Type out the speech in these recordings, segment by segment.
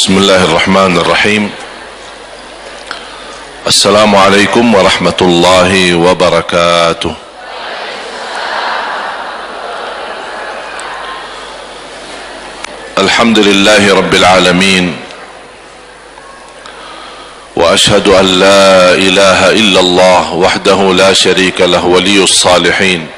بسم الله الرحمن الرحيم. السلام عليكم ورحمة الله وبركاته. الحمد لله رب العالمين، وأشهد أن لا إله إلا الله وحده لا شريك له ولي الصالحين،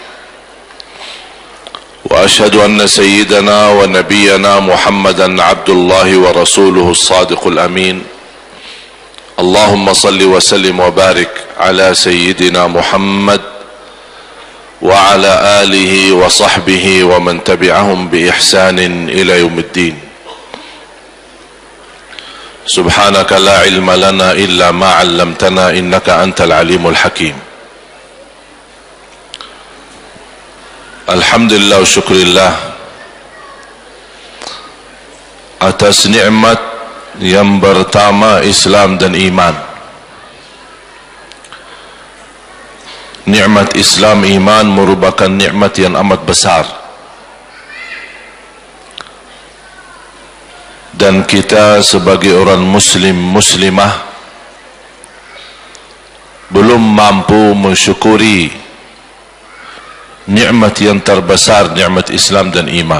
وأشهد أن سيدنا ونبينا محمدا عبد الله ورسوله الصادق الأمين. اللهم صل وسلم وبارك على سيدنا محمد وعلى آله وصحبه ومن تبعهم بإحسان إلى يوم الدين. سبحانك لا علم لنا إلا ما علمتنا إنك أنت العليم الحكيم. Alhamdulillah wa syukurillah atas nikmat yang pertama Islam dan iman. Nikmat Islam iman merupakan nikmat yang amat besar, dan kita sebagai orang muslim muslimah belum mampu mensyukuri nikmat yang terbesar, nikmat Islam dan iman.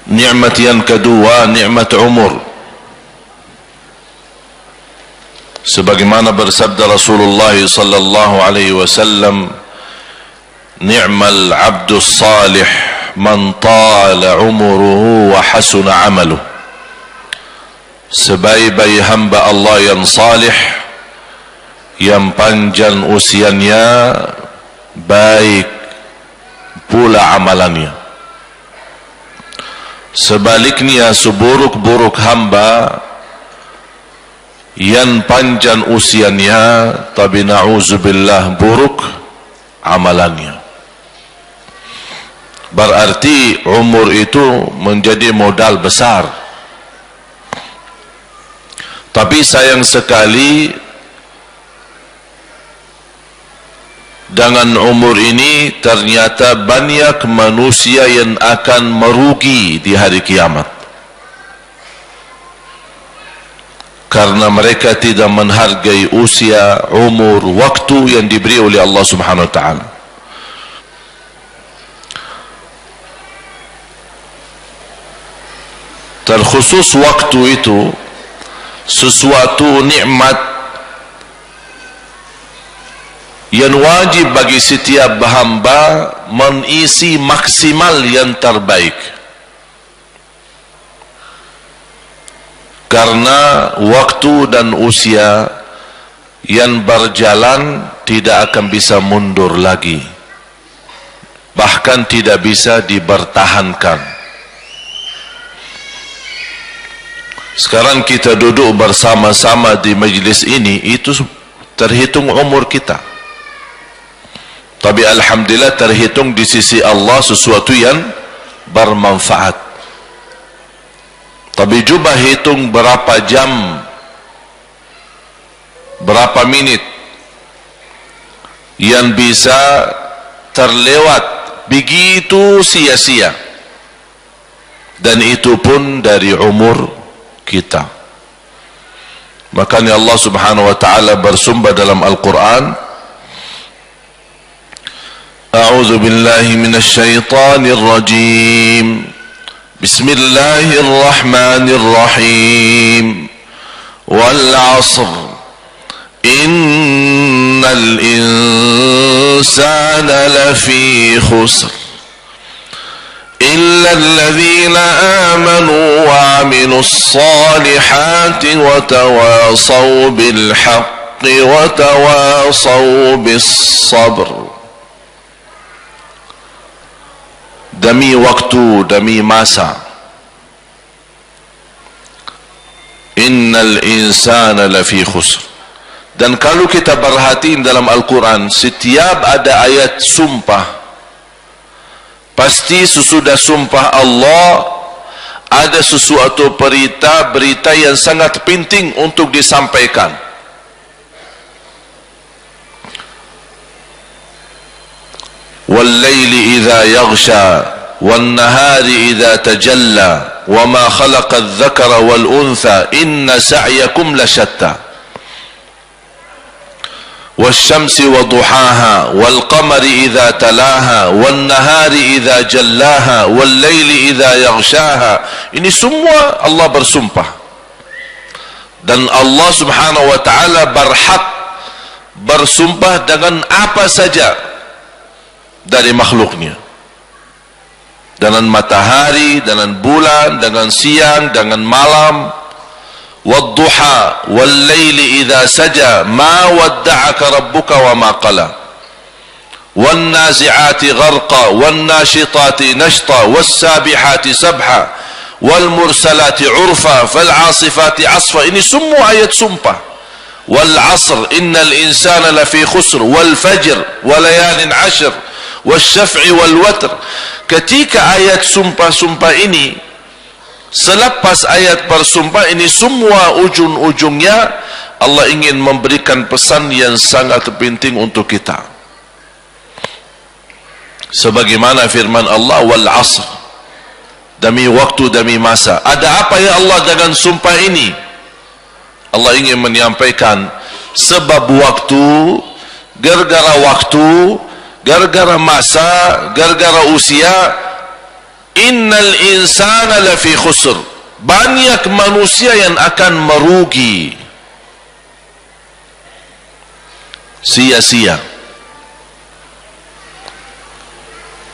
Nikmat yang kedua, nikmat umur. Sebagaimana bersabda Rasulullah sallallahu alaihi wasallam, "Ni'mal 'abdus salih man tala umruhu wa hasuna 'amaluhu." Sebaik-baik hamba Allah yang salih, yang panjang usianya, baik pula amalannya. Sebaliknya seburuk-buruk hamba yang panjang usianya tapi na'udzubillah buruk amalannya. Berarti umur itu menjadi modal besar. Tapi sayang sekali dengan umur ini ternyata banyak manusia yang akan merugi di hari kiamat, karena mereka tidak menghargai usia, umur, waktu yang diberi oleh Allah Subhanahu wa taala. Terkhusus waktu itu sesuatu nikmat yang wajib bagi setiap hamba mengisi maksimal yang terbaik, karena waktu dan usia yang berjalan tidak akan bisa mundur lagi, bahkan tidak bisa dipertahankan. Sekarang kita duduk bersama-sama di majlis ini, itu terhitung umur kita. Tapi alhamdulillah terhitung di sisi Allah sesuatu yang bermanfaat. Tapi cuba hitung berapa jam, berapa menit yang bisa terlewat begitu sia-sia, dan itu pun dari umur kita. Makanya Allah Subhanahu wa taala bersumpah dalam Al-Qur'an, أعوذ بالله من الشيطان الرجيم بسم الله الرحمن الرحيم والعصر إن الإنسان لفي خسر إلا الذين آمنوا وعملوا الصالحات وتواصوا بالحق وتواصوا بالصبر. Demi waktu, demi masa, innal insana lafi khusr. Dan kalau kita perhatiin dalam Al-Quran, setiap ada ayat sumpah, pasti sesudah sumpah Allah ada sesuatu berita yang sangat penting untuk disampaikan. Wal laili idza yaghsha wan nahari idza tajalla wa ma khalaqa adh-dhakara wal untha inna sa'yakum lasyatta wasyamsi wa duhaha wal qamari idza talaha wan nahari idza jallaha wal laili idza yaghshaha. Ini semua Allah bersumpah, dan Allah subhanahu wa ta'ala berhak bersumpah dengan apa saja dari makhluknya, dengan matahari, dengan bulan, dengan siang, dengan malam. Wadduha wal laili idza saja ma wadda'aka rabbuka wa ma qala wan nazi'ati gharqa wan nashitati nashta was sabihati sabha wal mursalati urfa fal 'asifati 'asfa. Ini semua ayat sumpah. Wal 'asr innal insana lafi khusr wal fajr wa layalin 'ashr wasyaf'i wal watr. Ketika ayat sumpah-sumpah ini, selepas ayat bersumpah ini, semua ujung-ujungnya Allah ingin memberikan pesan yang sangat penting untuk kita. Sebagaimana firman Allah, wal 'asr, demi waktu, demi masa. Ada apa ya Allah dengan sumpah ini? Allah ingin menyampaikan sebab waktu, gara-gara waktu, gara-gara masa, gara-gara usia, innal insana lafi khusr, banyak manusia yang akan merugi, sia-sia.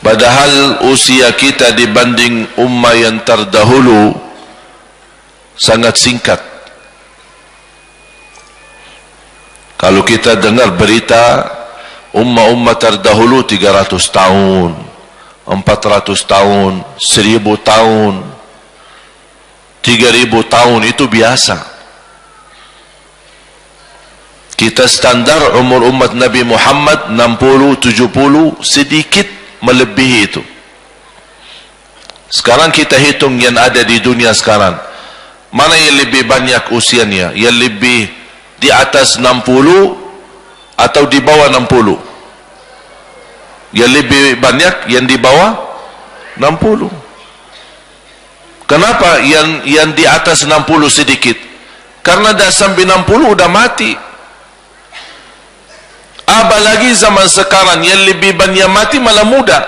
Padahal usia kita dibanding ummah yang terdahulu sangat singkat. Kalau kita dengar berita ummah-ummah terdahulu 300 tahun, 400 tahun, 1000 tahun, 3000 tahun, itu biasa. Kita standar umur umat Nabi Muhammad 60, 70, sedikit melebihi itu. Sekarang kita hitung yang ada di dunia sekarang, mana yang lebih banyak usianya? Yang lebih di atas 60 atau di bawah 60? Yang lebih banyak yang di bawah 60. Kenapa yang di atas 60 sedikit? Karena dah sampai 60 udah mati. Apalagi zaman sekarang yang lebih banyak mati malah muda.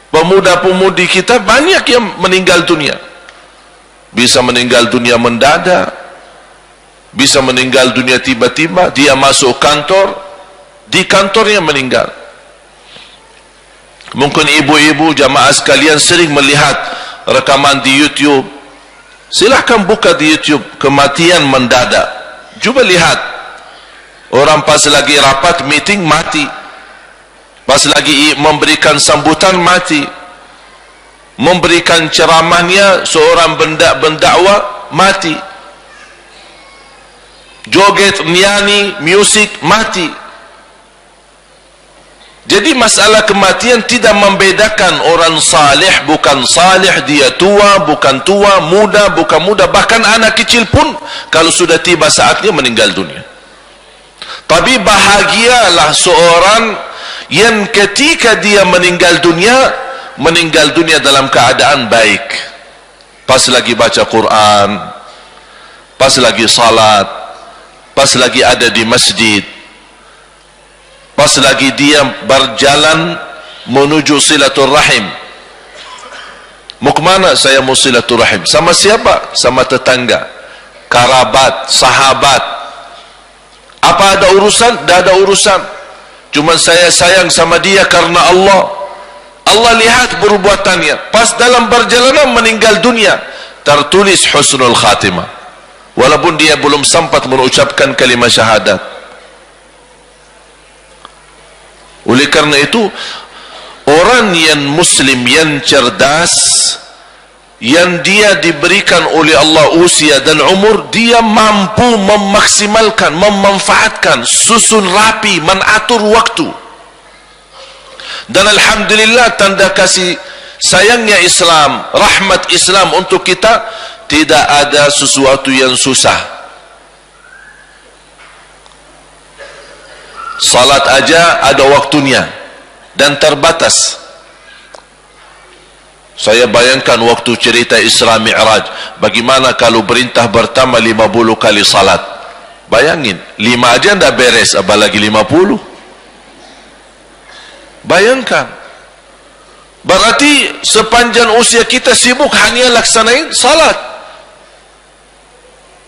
Pemuda-pemudi kita banyak yang meninggal dunia. Bisa meninggal dunia mendadak, bisa meninggal dunia tiba-tiba. Dia masuk kantor, di kantornya meninggal. Mungkin ibu-ibu jamaah sekalian sering melihat rekaman di YouTube. Silahkan buka di YouTube, kematian mendadak. Cuba lihat, orang pas lagi rapat meeting mati, pas lagi memberikan sambutan mati, memberikan ceramahnya seorang bendakwa mati, joget, nyanyi, musik, mati. Jadi masalah kematian tidak membedakan orang salih bukan salih, dia tua bukan tua, muda bukan muda, bahkan anak kecil pun kalau sudah tiba saatnya meninggal dunia. Tapi bahagialah seorang yang ketika dia meninggal dunia dalam keadaan baik. Pas lagi baca Quran, pas lagi salat, pas lagi ada di masjid, pas lagi dia berjalan menuju silaturahim. Mau kemana saya mau silaturahim? Sama siapa? Sama tetangga, kerabat, sahabat. Apa ada urusan? Tidak ada urusan. Cuma saya sayang sama dia karena Allah. Allah lihat perbuatannya. Pas dalam perjalanan meninggal dunia, tertulis husnul khatimah, walaupun dia belum sempat mengucapkan kalimat syahadat. Oleh karena itu, orang yang muslim, yang cerdas, yang dia diberikan oleh Allah usia dan umur, dia mampu memaksimalkan, memanfaatkan, susun rapi, menatur waktu. Dan alhamdulillah, tanda kasih sayangnya Islam, rahmat Islam untuk kita, tidak ada sesuatu yang susah. Salat aja ada waktunya dan terbatas. Saya bayangkan waktu cerita Isra Mi'raj, bagaimana kalau perintah bertambah 50 kali salat. Bayangin, 5 aja dah beres, apalagi 50. Bayangkan. Berarti sepanjang usia kita sibuk hanya laksanain salat.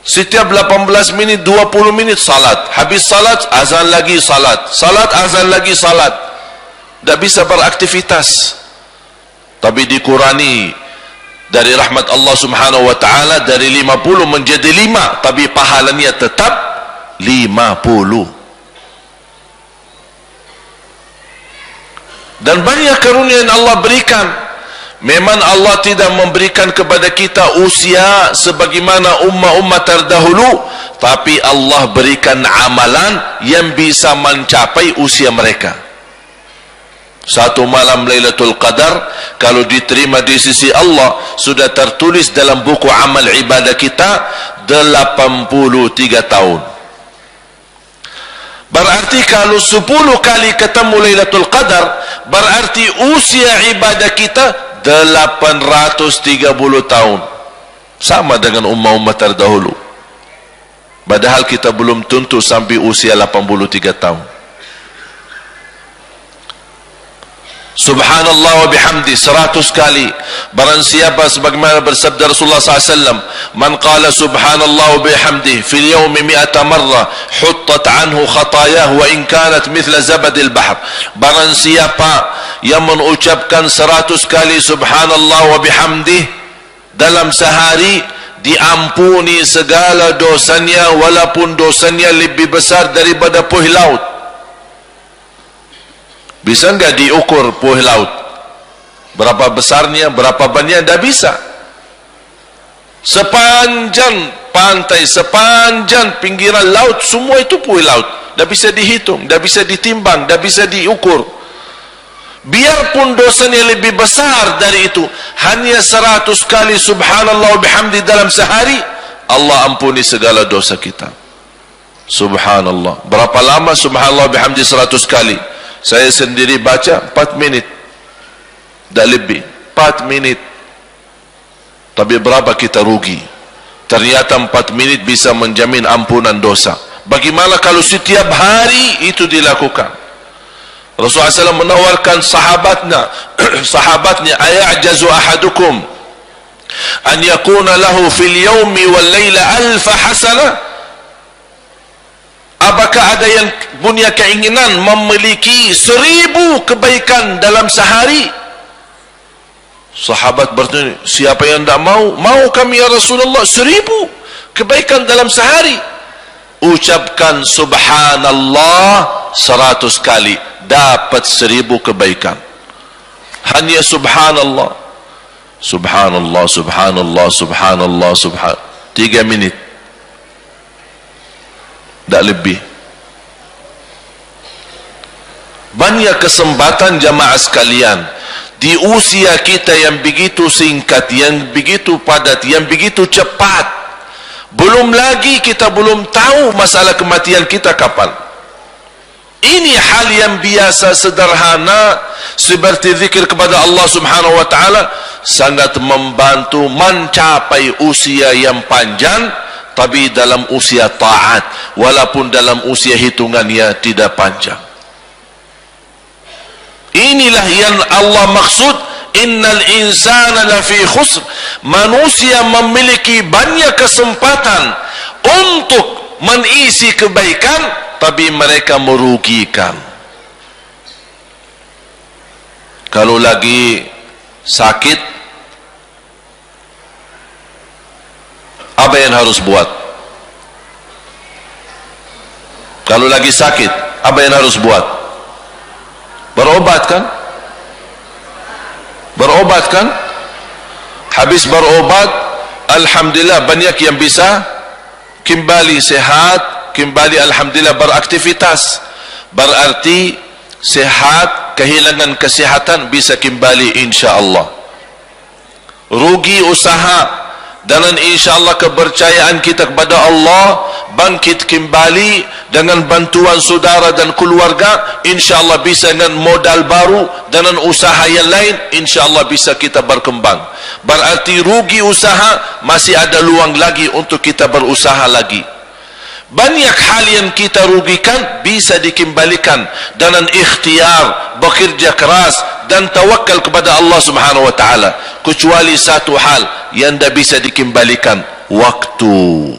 Setiap 18 minit, 20 menit salat. Habis salat, azan lagi salat. Salat, azan lagi salat. Tak bisa beraktivitas. Tapi dikurangi dari rahmat Allah subhanahu wa ta'ala, dari 50 menjadi 5, tapi pahalanya tetap 50. Dan banyak karunia yang Allah berikan. Memang Allah tidak memberikan kepada kita usia sebagaimana ummah-ummah terdahulu, tapi Allah berikan amalan yang bisa mencapai usia mereka. Satu malam Lailatul Qadar kalau diterima di sisi Allah, sudah tertulis dalam buku amal ibadah kita 83 tahun. Berarti kalau 10 kali ketemu Lailatul Qadar, berarti usia ibadah kita 830 tahun. Sama dengan ummah-ummah terdahulu. Padahal kita belum tentu sampai usia 83 tahun. Subhanallah wa bihamdi 100 kali. Barang siapa sebagaimana bersabda Rasulullah SAW, man qala subhanallah wa bihamdi fil yawmi 100 marrah huttat anhu khatayah wa in kanat mithla zabadil bahr. Barang siapa yang mengucapkan 100 kali subhanallah wa bihamdi dalam sehari, diampuni segala dosanya walaupun dosanya lebih besar daripada puih laut. Bisa enggak diukur puih laut? Berapa besarnya, berapa banyak? Tidak bisa. Sepanjang pantai, sepanjang pinggiran laut, semua itu puih laut. Tidak bisa dihitung, tidak bisa ditimbang, tidak bisa diukur. Biarpun dosanya lebih besar dari itu, hanya 100 kali subhanallah bihamdi dalam sehari, Allah ampuni segala dosa kita. Subhanallah. Berapa lama subhanallah bihamdi 100 kali? Saya sendiri baca 4 minit. Tak lebih 4 minit. Tapi berapa kita rugi? Ternyata 4 menit bisa menjamin ampunan dosa. Bagaimana kalau setiap hari itu dilakukan? Rasulullah SAW menawarkan sahabatnya, ayajazu ahadukum an yakuna lahu fil yawmi wal layla alfa hasanah. Apakah ada yang punya keinginan memiliki 1000 kebaikan dalam sehari? Sahabat bertanya, siapa yang tidak mau? Mau kami ya Rasulullah, 1000 kebaikan dalam sehari. Ucapkan subhanallah 100 kali, dapat 1000 kebaikan. Hanya subhanallah. Subhanallah, subhanallah, subhanallah, subhanallah. 3 menit. Tak lebih. Banyak kesempatan jamaah sekalian di usia kita yang begitu singkat, yang begitu padat, yang begitu cepat. Belum lagi kita belum tahu masalah kematian kita kapan. Ini hal yang biasa sederhana seperti zikir kepada Allah Subhanahu wa taala sangat membantu mencapai usia yang panjang, tapi dalam usia taat, walaupun dalam usia hitungannya tidak panjang. Inilah yang Allah maksud, innal insana lafi khusr. Manusia memiliki banyak kesempatan untuk mengisi kebaikan, tapi mereka merugikan. Kalau lagi sakit, apa yang harus buat? Kalau lagi sakit, apa yang harus buat? Berobat kan? Berobat kan? Habis berobat, alhamdulillah banyak yang bisa kembali sehat, kembali alhamdulillah beraktivitas. Berarti sehat, kehilangan kesehatan bisa kembali insya Allah. Rugi usaha, dan insyaallah kepercayaan kita kepada Allah bangkit kembali dengan bantuan saudara dan keluarga, insyaallah bisa dengan modal baru dan usaha yang lain, insyaallah bisa kita berkembang. Berarti rugi usaha, masih ada luang lagi untuk kita berusaha lagi. Banyak hal yang kita rugikan bisa dikembalikan dengan ikhtiar, bekerja keras dan tawakal kepada Allah Subhanahu wa taala. Kecuali satu hal yang tidak bisa dikembalikan, waktu.